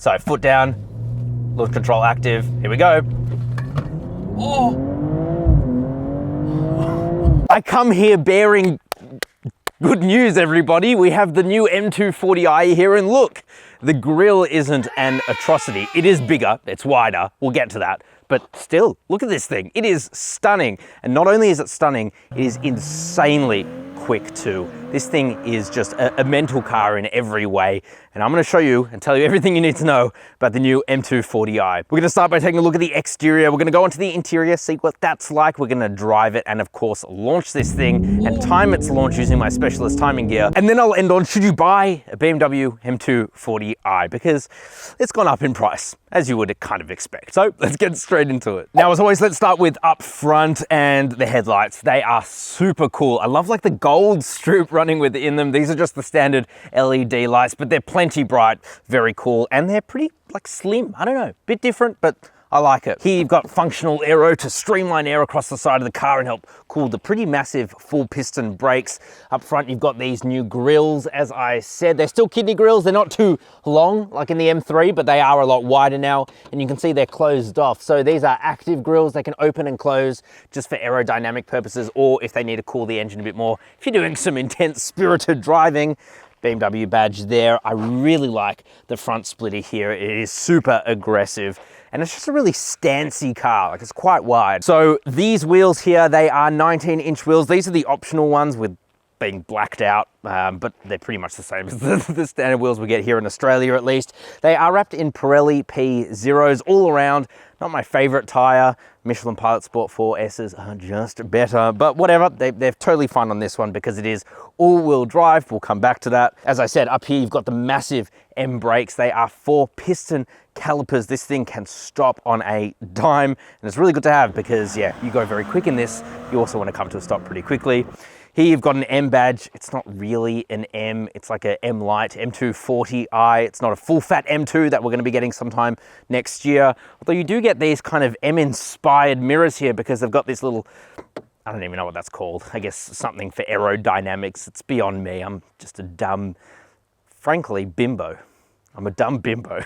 So foot down, launch control active, here we go. Oh! I come here bearing good news, everybody. We have the new M240i here, and look, the grille isn't an atrocity. It is bigger, it's wider, we'll get to that. But still, look at this thing. It is stunning. And not only is it stunning, it is insanely quick too. This thing is just a mental car in every way. And I'm gonna show you and tell you everything you need to know about the new M240i. We're gonna start by taking a look at the exterior. We're gonna go into the interior, see what that's like. We're gonna drive it and of course, launch this thing and time its launch using my specialist timing gear. And then I'll end on, should you buy a BMW M240i? Because it's gone up in price, as you would kind of expect. So let's get straight into it. Now, as always, let's start with up front and the headlights. They are super cool. I love like the gold strip running within them. These are just the standard LED lights, but they're plenty bright, very cool, and they're pretty like slim. I don't know, bit different, but I like it. Here you've got functional aero to streamline air across the side of the car and help cool the pretty massive full piston brakes. Up front, you've got these new grills. As I said, they're still kidney grills. They're not too long like in the M3, but they are a lot wider now. And you can see they're closed off. So these are active grills. They can open and close just for aerodynamic purposes, or if they need to cool the engine a bit more. If you're doing some intense spirited driving, BMW badge there. I really like the front splitter here. It is super aggressive. And it's just a really stancy car, like it's quite wide. So these wheels here, they are 19-inch wheels. These are the optional ones with being blacked out, but they're pretty much the same as the standard wheels we get here in Australia at least. They are wrapped in Pirelli P0s all around. Not my favorite tire. Michelin Pilot Sport 4S's are just better, but whatever, they're totally fine on this one because it is all-wheel drive. We'll come back to that. As I said, up here you've got the massive M brakes. They are 4-piston calipers. This thing can stop on a dime, and it's really good to have because, yeah, you go very quick in this. You also want to come to a stop pretty quickly. Here you've got an M badge. It's not really an M, it's like a M Lite, M240i. It's not a full fat M2 that we're gonna be getting sometime next year. Although you do get these kind of M-inspired mirrors here because they've got this little, I don't even know what that's called. I guess something for aerodynamics. It's beyond me. I'm just a dumb, frankly, bimbo. I'm a dumb bimbo.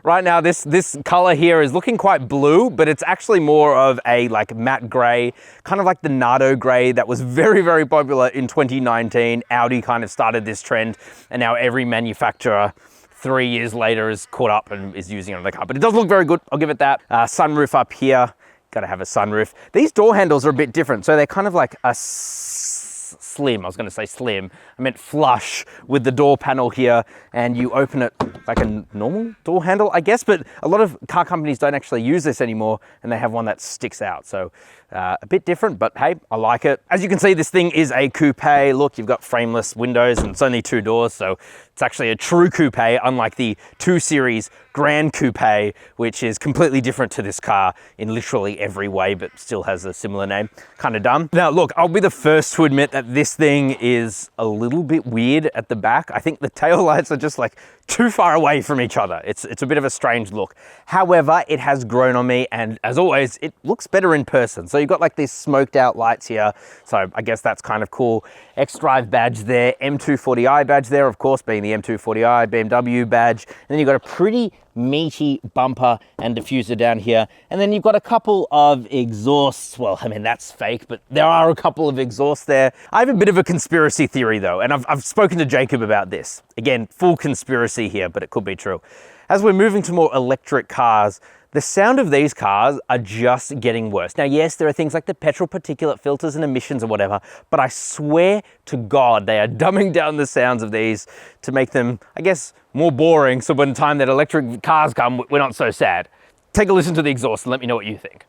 Right now, this color here is looking quite blue, but it's actually more of a like matte gray, kind of like the Nardo gray that was very, very popular in 2019. Audi kind of started this trend, and now every manufacturer 3 years later is caught up and is using it on the car. But it does look very good, I'll give it that. Sunroof up here, gotta have a sunroof. These door handles are a bit different, so they're kind of like a slim, I was gonna say slim, I meant flush with the door panel here, and you open it like a normal door handle, I guess, but a lot of car companies don't actually use this anymore, and they have one that sticks out. So a bit different, but hey, I like it. As you can see, this thing is a coupe. Look, you've got frameless windows and it's only 2 doors, so it's actually a true coupe, unlike the 2 Series Grand Coupe, which is completely different to this car in literally every way, but still has a similar name. Kind of dumb. Now, look, I'll be the first to admit that this thing is a little bit weird at the back. I think the taillights are just like too far away from each other. It's a bit of a strange look. However, it has grown on me, and as always, it looks better in person. So you've got like these smoked out lights here. So I guess that's kind of cool. X-Drive badge there, M240i badge there, of course, being the M240i, BMW badge. And then you've got a pretty meaty bumper and diffuser down here. And then you've got a couple of exhausts. Well, I mean, that's fake, but there are a couple of exhausts there. I have a bit of a conspiracy theory though, and I've spoken to Jacob about this. Again, full conspiracy here, but it could be true. As we're moving to more electric cars, the sound of these cars are just getting worse. Now, yes, there are things like the petrol particulate filters and emissions or whatever, but I swear to God, they are dumbing down the sounds of these to make them, I guess, more boring. So when the time that electric cars come, we're not so sad. Take a listen to the exhaust and let me know what you think.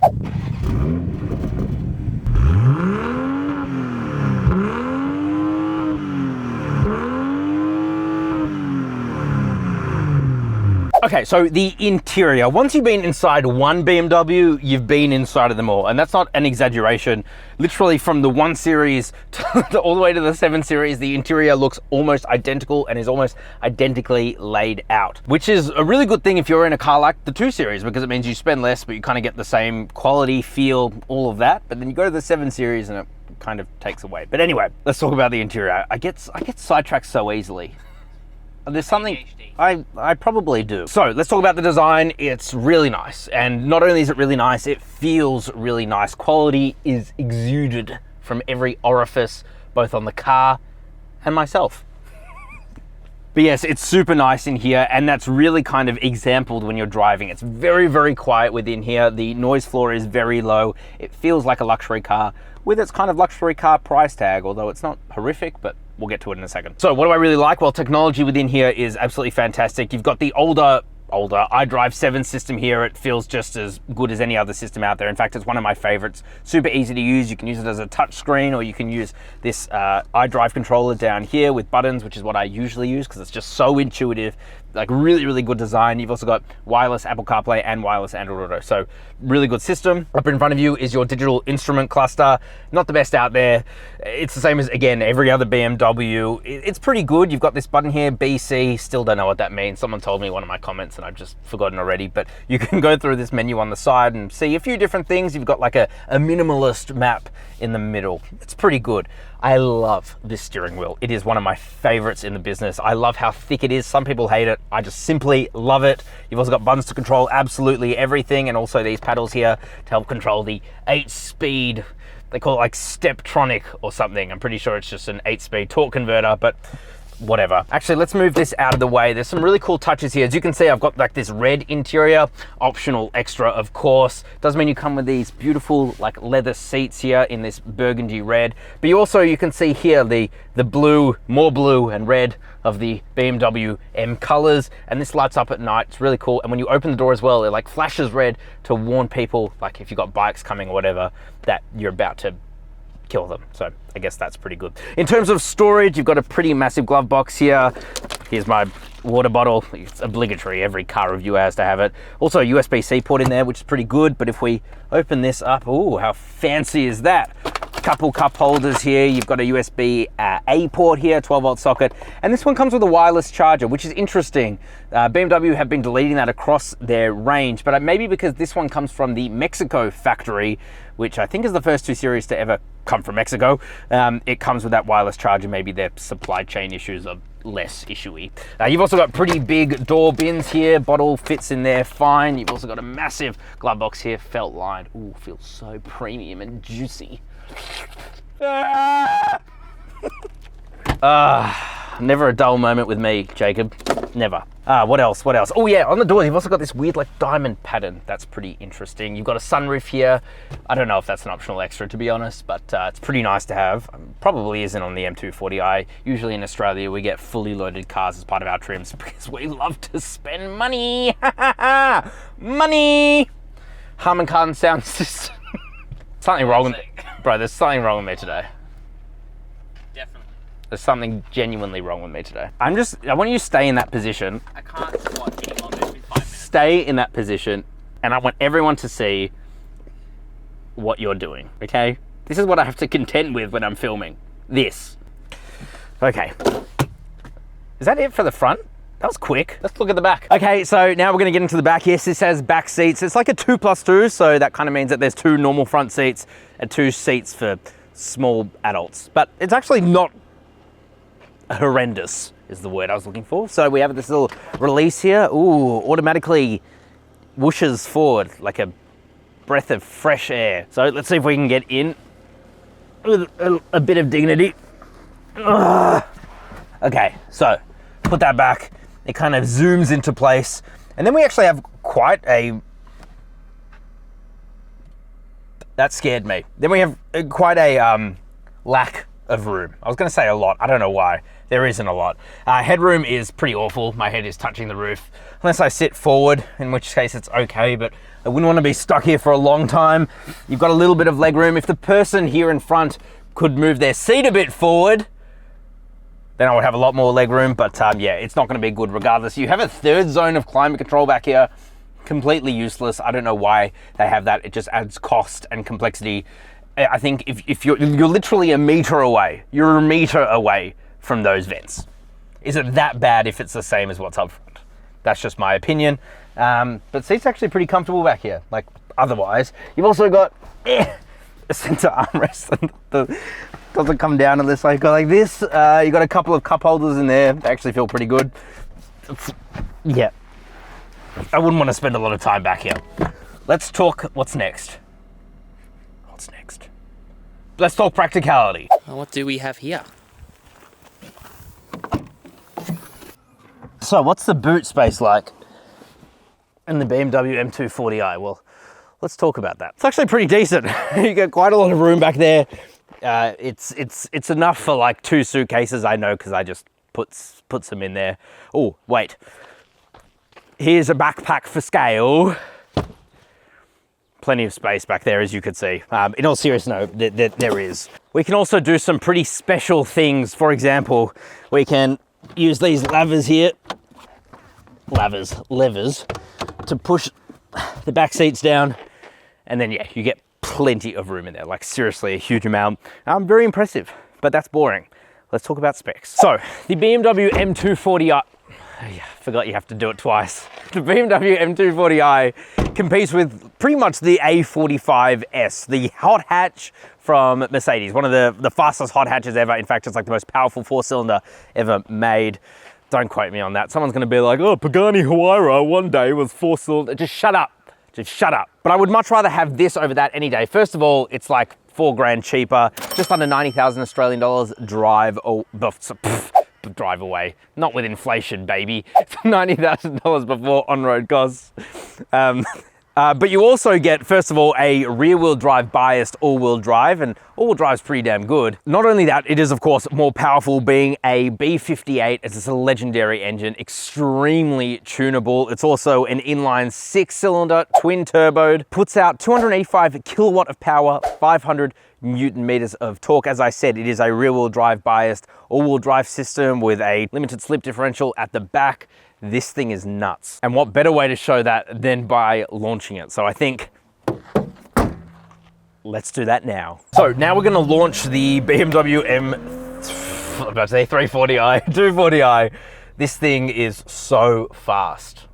Okay, so the interior. Once you've been inside one BMW, you've been inside of them all. And that's not an exaggeration. Literally from the 1 Series to all the way to the 7 Series, the interior looks almost identical and is almost identically laid out. Which is a really good thing if you're in a car like the 2 Series, because it means you spend less, but you kind of get the same quality, feel, all of that. But then you go to the 7 Series and it kind of takes away. But anyway, let's talk about the interior. I get sidetracked so easily. There's something AEST. I probably do. So let's talk about the design. It's really nice. And not only is it really nice, it feels really nice. Quality is exuded from every orifice, both on the car and myself. But yes, it's super nice in here, and that's really kind of exampled when you're driving. It's very, very quiet within here. The noise floor is very low. It feels like a luxury car with its kind of luxury car price tag, although it's not horrific, but we'll get to it in a second. So what do I really like? Well, technology within here is absolutely fantastic. You've got the older iDrive 7 system here. It feels just as good as any other system out there. In fact, it's one of my favorites. Super easy to use. You can use it as a touch screen, or you can use this iDrive controller down here with buttons, which is what I usually use because it's just so intuitive. Like really, really good design. You've also got wireless Apple CarPlay and wireless Android Auto. So really good system. Up in front of you is your digital instrument cluster. Not the best out there. It's the same as, again, every other BMW. It's pretty good. You've got this button here, BC. Still don't know what that means. Someone told me in one of my comments and I've just forgotten already. But you can go through this menu on the side and see a few different things. You've got like a minimalist map in the middle. It's pretty good. I love this steering wheel. It is one of my favorites in the business. I love how thick it is. Some people hate it. I just simply love it. You've also got buttons to control absolutely everything, and also these paddles here to help control the 8-speed, they call it like Steptronic or something. I'm pretty sure it's just an 8-speed torque converter, but whatever. Actually, let's move this out of the way. There's some really cool touches here. As you can see, I've got like this red interior, optional extra, of course. Does mean you come with these beautiful like leather seats here in this burgundy red. But you can see here the blue, more blue and red of the BMW M colors. And this lights up at night. It's really cool. And when you open the door as well, it like flashes red to warn people, like if you've got bikes coming or whatever, that you're about to kill them. So I guess that's pretty good. In terms of storage, you've got a pretty massive glove box here. Here's my water bottle. It's obligatory. Every car reviewer has to have it. Also a USB-C port in there, which is pretty good. But if we open this up, ooh, how fancy is that? Couple cup holders here. You've got a USB-A port here, 12-volt socket. And this one comes with a wireless charger, which is interesting. BMW have been deleting that across their range, but maybe because this one comes from the Mexico factory, which I think is the first 2 series to ever come from Mexico. It comes with that wireless charger. Maybe their supply chain issues are less issuey. You've also got pretty big door bins here. Bottle fits in there fine. You've also got a massive glove box here, felt lined. Ooh, feels so premium and juicy. Never a dull moment with me, Jacob. Never. What else? Oh yeah, on the door, you've also got this weird like diamond pattern. That's pretty interesting. You've got a sunroof here. I don't know if that's an optional extra, to be honest, but it's pretty nice to have. Probably isn't on the M240i. Usually in Australia, we get fully loaded cars as part of our trims because we love to spend money. Money! Harman Kardon sound system. Something wrong with me. Bro, there's something wrong with me today. Definitely. There's something genuinely wrong with me today. I want you to stay in that position. I can't squat any longer than 5 minutes. Stay in that position, and I want everyone to see what you're doing, okay? This is what I have to contend with when I'm filming. This. Okay. Is that it for the front? That was quick. Let's look at the back. Okay, so now we're gonna get into the back. Yes, this has back seats. It's like a 2+2, so that kind of means that there's 2 normal front seats and 2 seats for small adults. But it's actually not horrendous, is the word I was looking for. So we have this little release here. Ooh, automatically whooshes forward like a breath of fresh air. So let's see if we can get in with a bit of dignity. Ugh. Okay, so put that back. It kind of zooms into place. And then we actually have quite a... That scared me. Then we have quite a lack of room. I was going to say a lot. I don't know why. There isn't a lot. Headroom is pretty awful. My head is touching the roof. Unless I sit forward, in which case it's okay, but I wouldn't want to be stuck here for a long time. You've got a little bit of leg room. If the person here in front could move their seat a bit forward, then I would have a lot more leg room, but yeah, it's not gonna be good regardless. You have a 3rd zone of climate control back here, completely useless. I don't know why they have that. It just adds cost and complexity. I think if you're literally a meter away, you're a meter away from those vents. Is it that bad if it's the same as what's up front? That's just my opinion. But seat's actually pretty comfortable back here, like otherwise. You've also got a center armrest that doesn't come down unless I go like this. You got a couple of cup holders in there. They actually feel pretty good. Yeah. I wouldn't want to spend a lot of time back here. Let's talk what's next. What's next? Let's talk practicality. Well, what do we have here? So what's the boot space like in the BMW M240i? Well, let's talk about that. It's actually pretty decent. You get quite a lot of room back there. It's enough for like 2 suitcases, I know, because I just put some in there. Oh, wait. Here's a backpack for scale. Plenty of space back there, as you can see. In all seriousness, no, there is. We can also do some pretty special things. For example, we can use these levers here, levers, to push the back seats down. And then, yeah, you get plenty of room in there, like seriously, a huge amount. Very impressive, but that's boring. Let's talk about specs. So, the BMW M240i, I forgot you have to do it twice. The BMW M240i competes with pretty much the A45S, the hot hatch from Mercedes, one of the fastest hot hatches ever. In fact, it's like the most powerful 4-cylinder ever made. Don't quote me on that. Someone's gonna be like, oh, Pagani Huayra one day was 4-cylinder. Just shut up. Just shut up. But I would much rather have this over that any day. First of all, it's like 4 grand cheaper, just under 90,000 Australian dollars drive away. Not with inflation, baby. It's $90,000 before on-road costs. But you also get, first of all, a rear-wheel drive biased all-wheel drive, and all-wheel drive's pretty damn good. Not only that, it is, of course, more powerful, being a B58. It's a legendary engine, extremely tunable. It's also an inline 6-cylinder, twin-turboed, puts out 285 kilowatt of power, 500 Newton meters of torque. As I said, it is a rear-wheel drive biased all-wheel drive system with a limited slip differential at the back. This thing is nuts. And what better way to show that than by launching it? So I think, let's do that now. So now we're gonna launch the BMW M240i. 240i. This thing is so fast.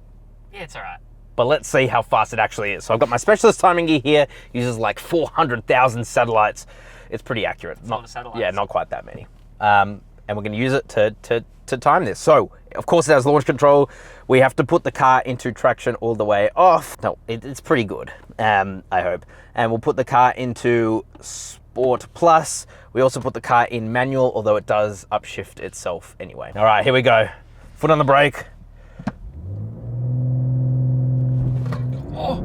Yeah, it's all right. But let's see how fast it actually is. So I've got my specialist timing gear here, uses like 400,000 satellites. It's pretty accurate. It's a lot of satellites. Yeah, not quite that many. And we're gonna use it to time this. So, of course it has launch control. We have to put the car into traction all the way off. No, it's pretty good, I hope. And we'll put the car into Sport Plus. We also put the car in manual, although it does upshift itself anyway. All right, here we go. Foot on the brake. Oh.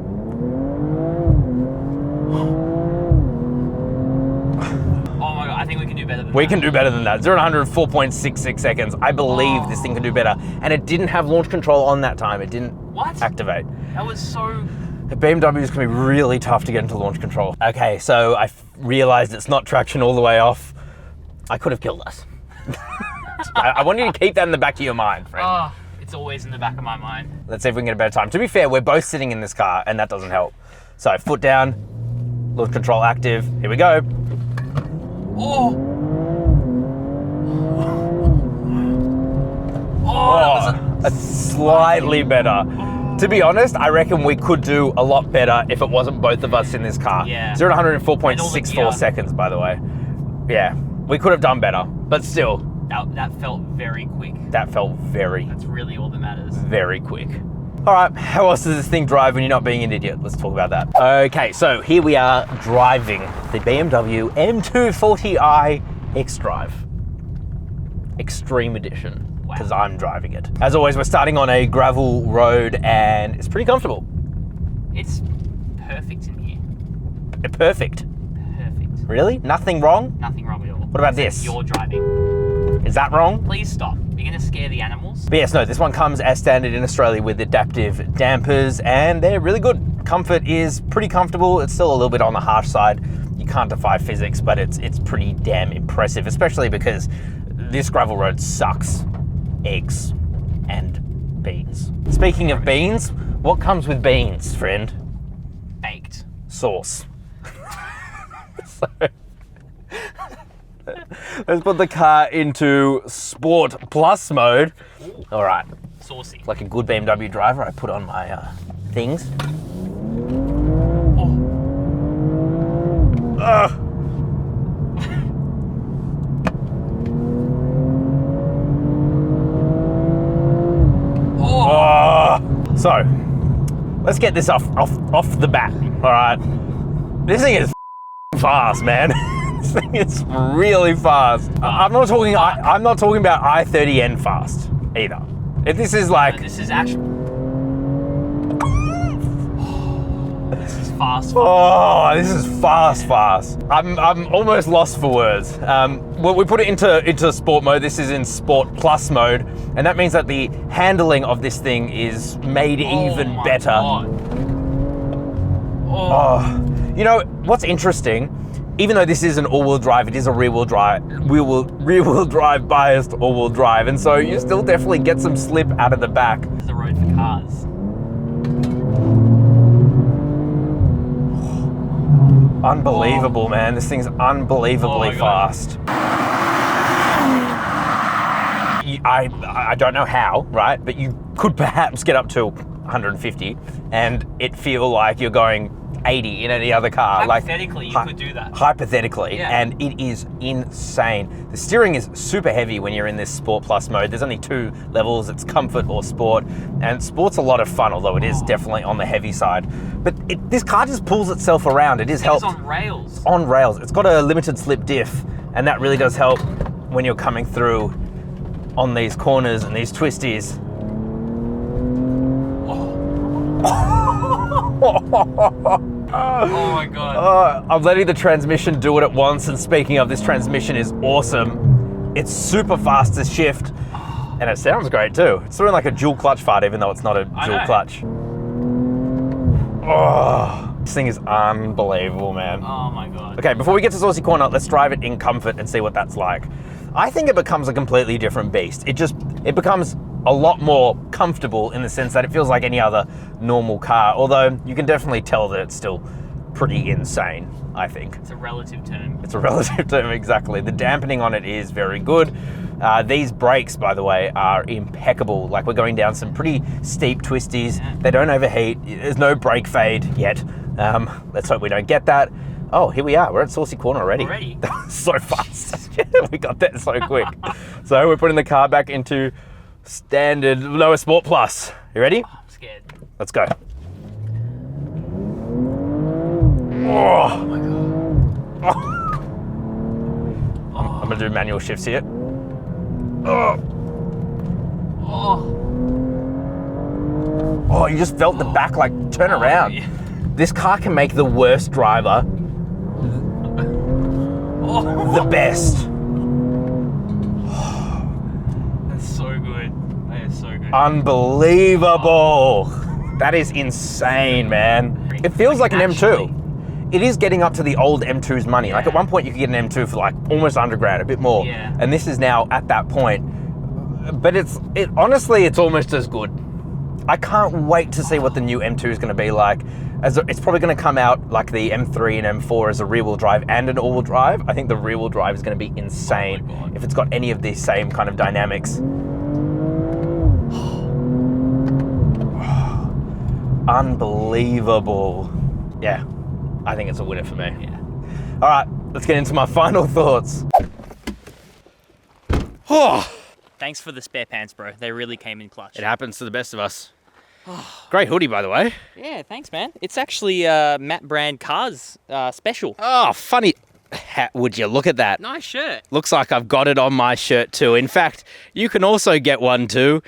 Oh my God, I think we can do better than that. We can do better than that. 0 to 100 4.66 seconds. I believe this thing can do better. And it didn't have launch control on that time. It didn't activate. That was so... The BMW is going to be really tough to get into launch control. Okay, so I realized it's not traction all the way off. I could have killed us. I want you to keep that in the back of your mind, friend. Oh, it's always in the back of my mind. Let's see if we can get a better time. To be fair, we're both sitting in this car and that doesn't help. So foot down, launch control active. Here we go. Oh! Oh, that was slightly better. To be honest, I reckon we could do a lot better if it wasn't both of us in this car. Yeah. 0 to 100 in 4.64 seconds, by the way. Yeah, we could have done better, but still. That felt very quick. That felt very... That's really all that matters. Very quick. All right, how else does this thing drive when you're not being an idiot? Let's talk about that. Okay, so here we are driving the BMW M240i X-Drive. Extreme Edition. Because I'm driving it. As always, we're starting on a gravel road and it's pretty comfortable. It's perfect in here. Perfect? Perfect. Really? Nothing wrong? Nothing wrong at all. What about this? You're driving. Is that wrong? Please stop. You're going to scare the animals. But yes, no, this one comes as standard in Australia with adaptive dampers and they're really good. Comfort is pretty comfortable. It's still a little bit on the harsh side. You can't defy physics, but it's pretty damn impressive, especially because this gravel road sucks eggs and beans. Speaking of beans, what comes with beans, friend? Baked. Sauce. So, let's put the car into Sport Plus mode. All right. Saucy. Like a good BMW driver, I put on my things. Oh. So, let's get this off the bat, all right? This thing is fast, man. This thing is really fast. I'm not talking about i30N fast either. If this is like... This is actually... This is fast. Oh, this is fast. I'm almost lost for words. Well, we put it into sport mode. This is in sport plus mode, and that means that the handling of this thing is made even better. Oh, you know what's interesting? Even though this is an all-wheel drive, it is a rear-wheel drive biased all-wheel drive, and so you still definitely get some slip out of the back. There's a road for cars. Unbelievable, man. This thing's unbelievably fast. I don't know how, right? But you could perhaps get up to 150 and it feel like you're going 80 in any other car. Hypothetically, you could do that. Hypothetically, yeah. And it is insane. The steering is super heavy when you're in this Sport Plus mode. There's only 2 levels, it's comfort or sport, and sport's a lot of fun, although it is definitely on the heavy side. But this car just pulls itself around. It is helped. It's on rails. It's on rails. It's got a limited slip diff, and that really does help when you're coming through on these corners and these twisties. Oh my god. I'm letting the transmission do what it wants, and speaking of, this transmission is awesome. It's super fast to shift, and it sounds great too. It's sort of like a dual clutch fart, even though it's not a dual clutch. Oh, this thing is unbelievable, man. Oh my god. Okay, before we get to Saucy Corner, let's drive it in comfort and see what that's like. I think it becomes a completely different beast. It becomes a lot more comfortable in the sense that it feels like any other normal car, although you can definitely tell that it's still pretty insane, I think. It's a relative term. It's a relative term, exactly. The dampening on it is very good. These brakes, by the way, are impeccable. Like, we're going down some pretty steep twisties. Yeah. They don't overheat. There's no brake fade yet. Let's hope we don't get that. Oh, here we are. We're at Saucy Corner already. That was so fast. We got there so quick. So we're putting the car back into standard lower Sport Plus. You ready? Oh, I'm scared. Let's go. Oh my god. I'm gonna do manual shifts here. Oh, you just felt the back like turn around. Yeah. This car can make the worst driver the best. That's so good. That is so good. Unbelievable. That is insane, man. It feels like an M2. It is getting up to the old M2's money. Yeah. Like, at one point you could get an M2 for like almost $100,000, a bit more. Yeah. And this is now at that point. But honestly, it's almost as good. I can't wait to see what the new M2 is going to be like. It's probably going to come out like the M3 and M4 as a rear-wheel drive and an all-wheel drive. I think the rear-wheel drive is going to be insane if it's got any of these same kind of dynamics. Unbelievable. Yeah, I think it's a winner for me. Yeah. All right, let's get into my final thoughts. Thanks for the spare pants, bro. They really came in clutch. It happens to the best of us. Great hoodie, by the way. Yeah, thanks, man. It's actually Matt Brand Cars special. Oh, funny. Would you look at that? Nice shirt. Looks like I've got it on my shirt too. In fact, you can also get one too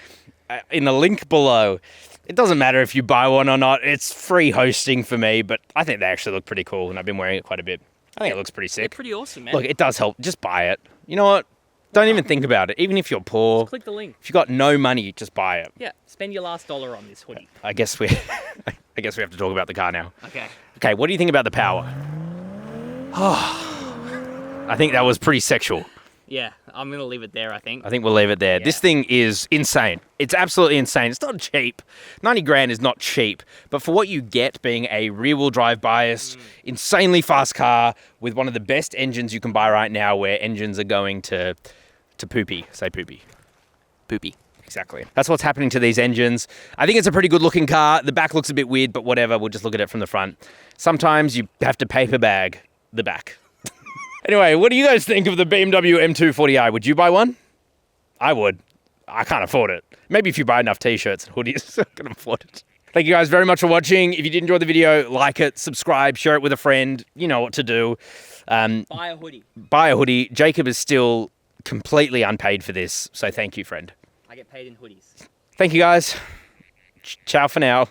in the link below. It doesn't matter if you buy one or not. It's free hosting for me, but I think they actually look pretty cool, and I've been wearing it quite a bit. I think it looks pretty sick. They're pretty awesome, man. Look, it does help. Just buy it. You know what? Don't even think about it. Even if you're poor, just click the link. If you got no money, just buy it. Yeah, spend your last dollar on this hoodie. I guess we have to talk about the car now. Okay. Okay, what do you think about the power? I think that was pretty sexual. Yeah, I'm going to leave it there, I think. I think we'll leave it there. Yeah. This thing is insane. It's absolutely insane. It's not cheap. 90 grand is not cheap. But for what you get being a rear-wheel drive biased, insanely fast car with one of the best engines you can buy right now, where engines are going to poopy. Say poopy. Poopy. Exactly. That's what's happening to these engines. I think it's a pretty good looking car. The back looks a bit weird, but whatever. We'll just look at it from the front. Sometimes you have to paper bag the back. Anyway, what do you guys think of the BMW M240i? Would you buy one? I would. I can't afford it. Maybe if you buy enough t-shirts and hoodies, I can afford it. Thank you guys very much for watching. If you did enjoy the video, like it, subscribe, share it with a friend. You know what to do. Buy a hoodie. Buy a hoodie. Jacob is still completely unpaid for this, so thank you, friend. I get paid in hoodies. Thank you, guys. Ciao for now.